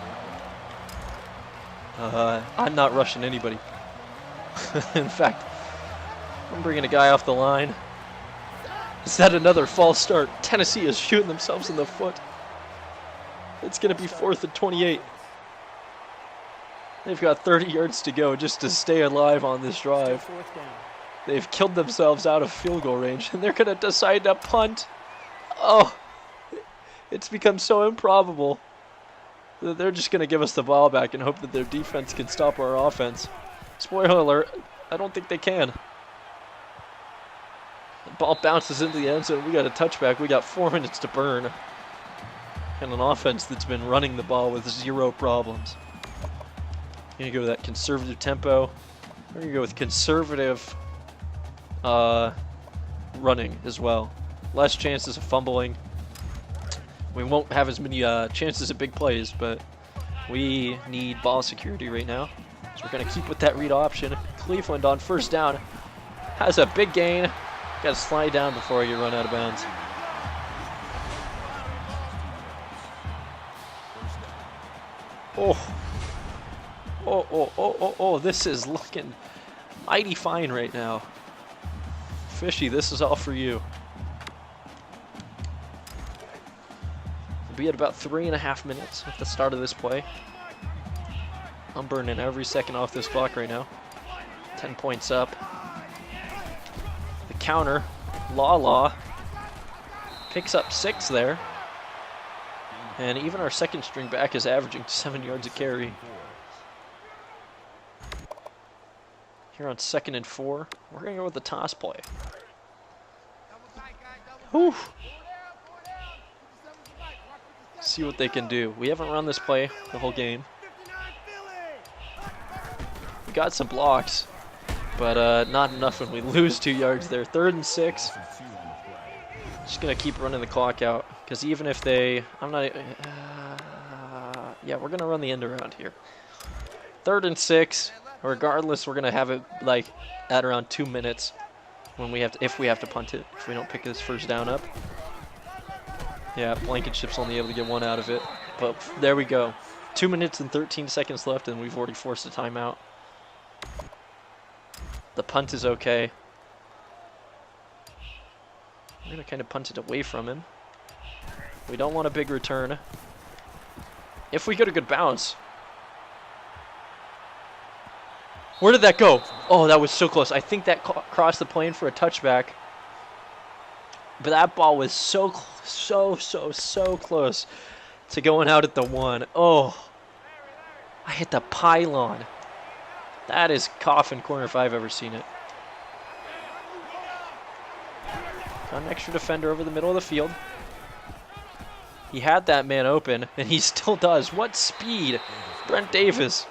Speaker 1: I'm not rushing anybody. In fact, I'm bringing a guy off the line. Is that another false start? Tennessee is shooting themselves in the foot. It's going to be 4th and 28. They've got 30 yards to go just to stay alive on this drive.
Speaker 2: 4th down.
Speaker 1: They've killed themselves out of field goal range, and they're going to decide to punt. Oh, it's become so improbable that they're just going to give us the ball back and hope that their defense can stop our offense. Spoiler alert, I don't think they can. The ball bounces into the end zone. We got a touchback. We got 4 minutes to burn. And an offense that's been running the ball with 0 problems. You're going to go with that conservative tempo. We're going to go with conservative running as well. Less chances of fumbling. We won't have as many chances at big plays, but we need ball security right now. So we're going to keep with that read option. Cleveland on 1st down has a big gain. Got to slide down before you run out of bounds. Oh, this is looking mighty fine right now. Fishy, this is all for you. We'll be at about 3.5 minutes at the start of this play. I'm burning every second off this clock right now. 10 points up. The counter, Law, picks up 6 there. And even our second string back is averaging 7 yards a carry. Here on 2nd and 4, we're going to go with the toss play. Whew. See what they can do. We haven't run this play the whole game. We got some blocks, but not enough when we lose 2 yards there. 3rd and 6. Just going to keep running the clock out, because even if they... yeah, we're going to run the end around here. 3rd and 6. Regardless, we're gonna have it like at around 2 minutes when we have to, if we have to punt it, if we don't pick this 1st down up. Yeah, Blankenship's only able to get 1 out of it, but there we go. 2 minutes and 13 seconds left, and we've already forced a timeout. The punt is okay. We're gonna kind of punt it away from him. We don't want a big return. If we get a good bounce. Where did that go? Oh, that was so close. I think that crossed the plane for a touchback. But that ball was so close to going out at the 1. Oh. I hit the pylon. That is coffin corner if I've ever seen it. Got an extra defender over the middle of the field. He had that man open, and he still does. What speed? Brent Davis.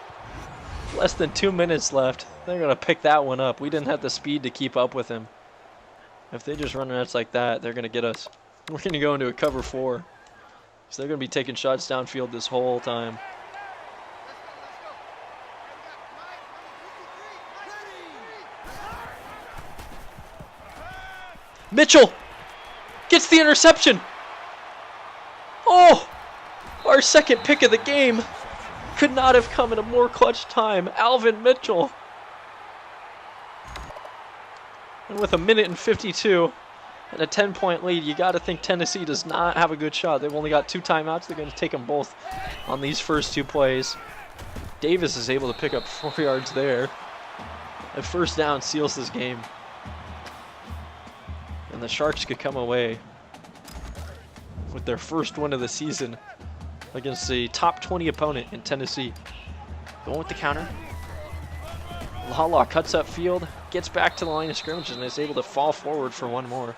Speaker 1: Less than 2 minutes left. They're going to pick that one up. We didn't have the speed to keep up with him. If they just run routes like that, they're going to get us. We're going to go into a cover 4. So they're going to be taking shots downfield this whole time. Mitchell gets the interception. Oh, our second pick of the game could not have come in a more clutch time. Alvin Mitchell. And with 1:52 and a 10-point lead, you got to think Tennessee does not have a good shot. They've only got 2 timeouts. They're going to take them both on these first 2 plays. Davis is able to pick up 4 yards there. A first down seals this game. And the Sharks could come away with their first win of the season against the top 20 opponent in Tennessee. Going with the counter. Lala cuts up field, gets back to the line of scrimmage, and is able to fall forward for one more.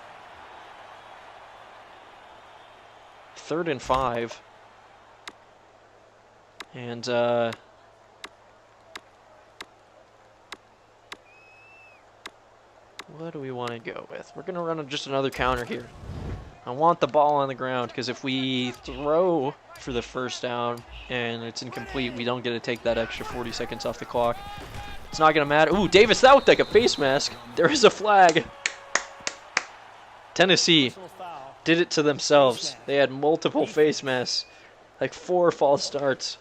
Speaker 1: 3rd and 5. And what do we want to go with? We're going to run just another counter here. I want the ball on the ground because if we throw for the first down and it's incomplete, we don't get to take that extra 40 seconds off the clock. It's not going to matter. Ooh, Davis, that looked like a face mask. There is a flag. Tennessee did it to themselves. They had multiple face masks, like 4 false starts.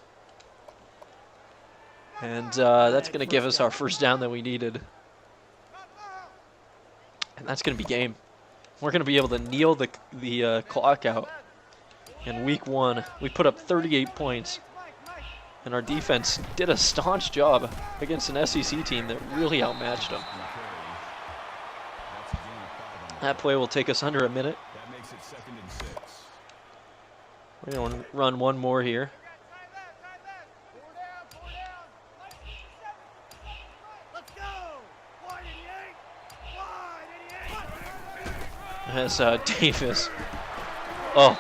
Speaker 1: And that's going to give us our first down that we needed. And that's going to be game. We're going to be able to kneel the clock out. In week 1, we put up 38 points. And our defense did a staunch job against an SEC team that really outmatched them. That play will take us under a minute.
Speaker 3: That makes it 2nd and 6.
Speaker 1: We're going to run one more here. As Davis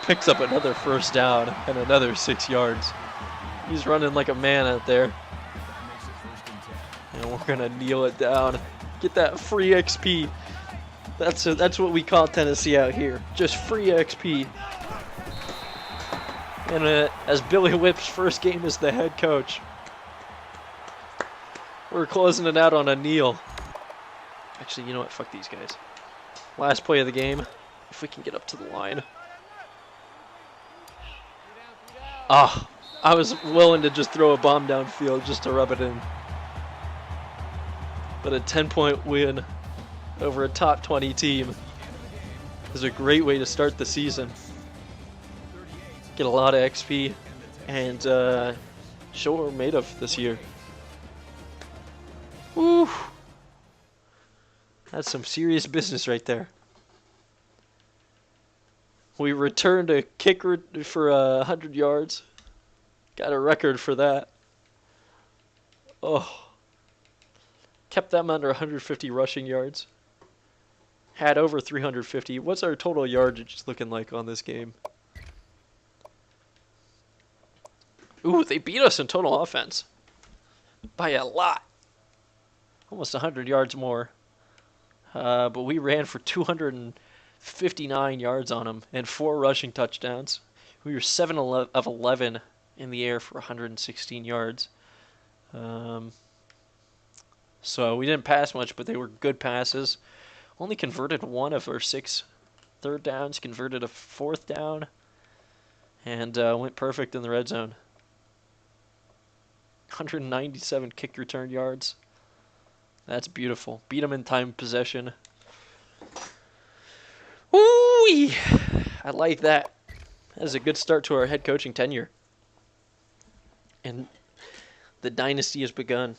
Speaker 1: picks up another first down and another 6 yards. He's running like a man out there. And we're going to kneel it down. Get that free XP. That's what we call Tennessee out here. Just free XP. And as Billy Whipp's first game as the head coach, we're closing it out on a kneel. Actually, you know what? Fuck these guys. Last play of the game, if we can get up to the line. I was willing to just throw a bomb downfield just to rub it in. But a 10-point win over a top 20 team is a great way to start the season. Get a lot of XP and show what we're made of this year. Woo! That's some serious business right there. We returned a kicker for 100 yards. Got a record for that. Oh. Kept them under 150 rushing yards. Had over 350. What's our total yardage looking like on this game? Ooh, they beat us in total offense. By a lot. Almost 100 yards more. But we ran for 259 yards on them and 4 rushing touchdowns. We were 7 of 11 in the air for 116 yards. So we didn't pass much, but they were good passes. Only converted 1 of our 6 third downs, converted a 4th down, and went perfect in the red zone. 197 kick return yards. That's beautiful. Beat them in time possession. Ooh-wee! I like that. That is a good start to our head coaching tenure. And the dynasty has begun.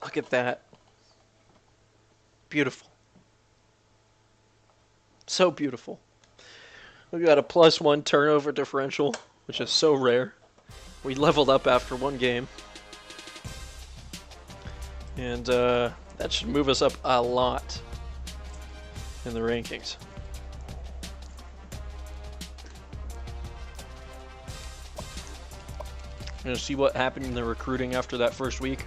Speaker 1: Look at that. Beautiful. So beautiful. We got a +1 turnover differential, which is so rare. We leveled up after one game. And that should move us up a lot in the rankings. Gonna see what happened in the recruiting after that first week.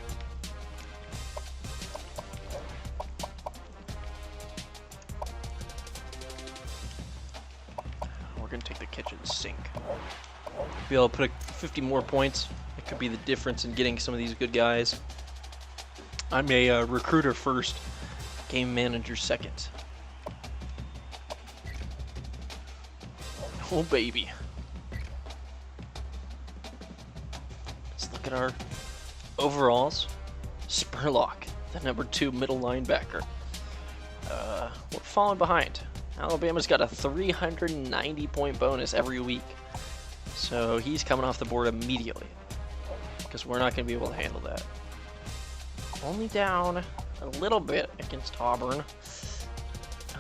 Speaker 1: We're gonna take the kitchen sink. Be able to put 50 more points. It could be the difference in getting some of these good guys. I'm a recruiter first, game manager second. Oh baby. Let's look at our overalls. Spurlock, the #2 middle linebacker. We're falling behind. Alabama's got a 390-point bonus every week. So he's coming off the board immediately. Because we're not going to be able to handle that. Only down a little bit against Auburn.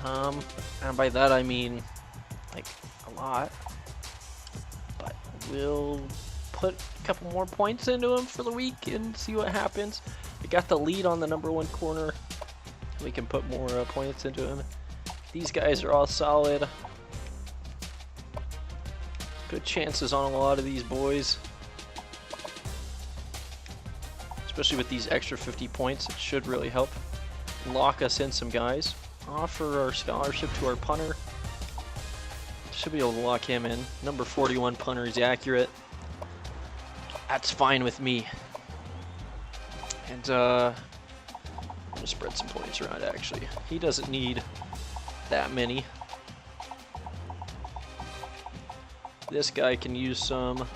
Speaker 1: And by that I mean, like, a lot. But we'll put a couple more points into him for the week and see what happens. We got the lead on the #1 corner. We can put more points into him. These guys are all solid. Good chances on a lot of these boys. Especially with these extra 50 points, it should really help lock us in some guys. Offer our scholarship to our punter. Should be able to lock him in. Number 41 punter is accurate. That's fine with me. And I'm gonna spread some points around actually. He doesn't need that many. This guy can use some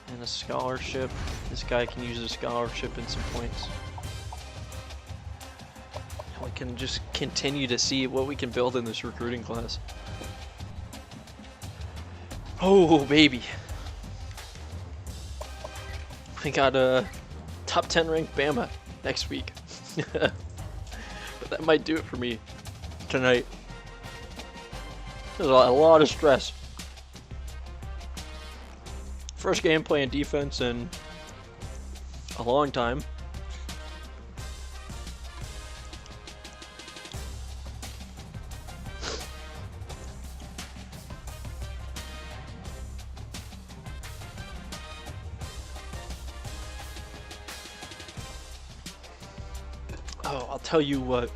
Speaker 1: and a scholarship. This guy can use a scholarship and some points. We can just continue to see what we can build in this recruiting class. Oh, baby. We got a top 10 ranked Bama next week. But that might do it for me tonight. There's a lot of stress. First game playing defense in a long time. Oh, I'll tell you what.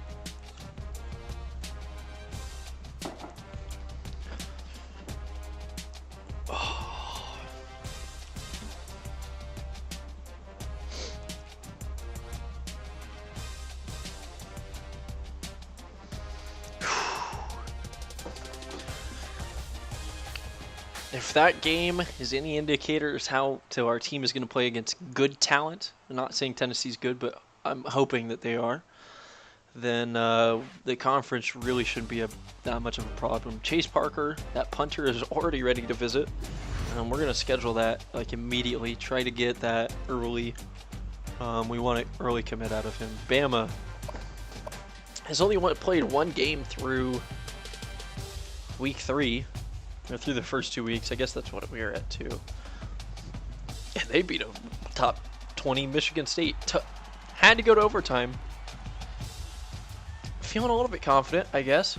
Speaker 1: If that game is any indicator as how to our team is going to play against good talent, I'm not saying Tennessee's good, but I'm hoping that they are, then the conference really shouldn't be that much of a problem. Chase Parker, that punter, is already ready to visit. We're going to schedule that like immediately, try to get that early. We want an early commit out of him. Bama has only played one game through week 3. Or through the first 2 weeks. I guess that's what we were at too. Yeah, they beat a top 20 Michigan State. Had to go to overtime. Feeling a little bit confident, I guess.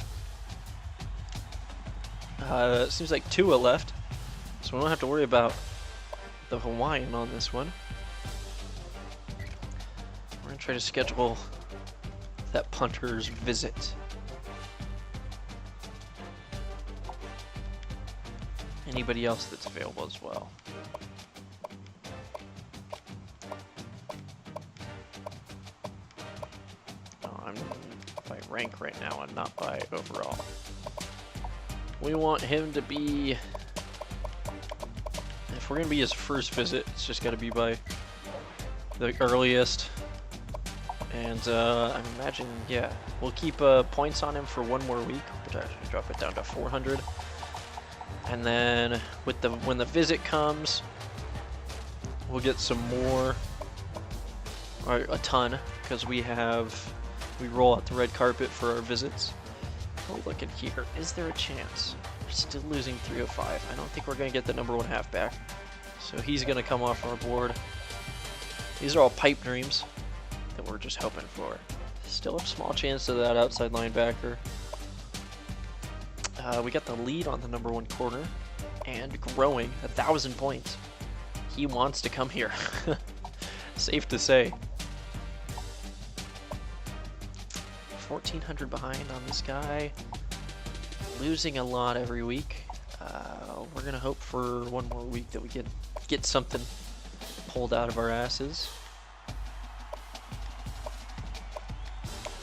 Speaker 1: Seems like Tua left, so we don't have to worry about the Hawaiian on this one. We're gonna try to schedule that punter's visit. Anybody else that's available as well. Oh, I'm by rank right now and not by overall. We want him to be, if we're gonna be his first visit, it's just gotta be by the earliest. And I'm imagining, yeah, we'll keep points on him for 1 more week, which actually drop it down to 400. And then with when the visit comes, we'll get some more or a ton, because we roll out the red carpet for our visits. Oh, look at here. Is there a chance? We're still losing 305. I don't think we're going to get the number 1 halfback. So he's going to come off our board. These are all pipe dreams that we're just hoping for. Still a small chance of that outside linebacker. We got the lead on the number 1 corner and growing 1,000 points. He wants to come here. Safe to say. 1,400 behind on this guy. Losing a lot every week. We're gonna hope for one more week that we get something pulled out of our asses.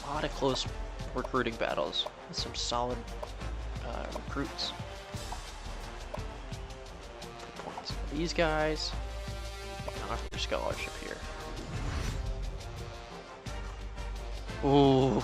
Speaker 1: A lot of close recruiting battles with some solid recruits. Points for these guys. Off their scholarship here. Ooh.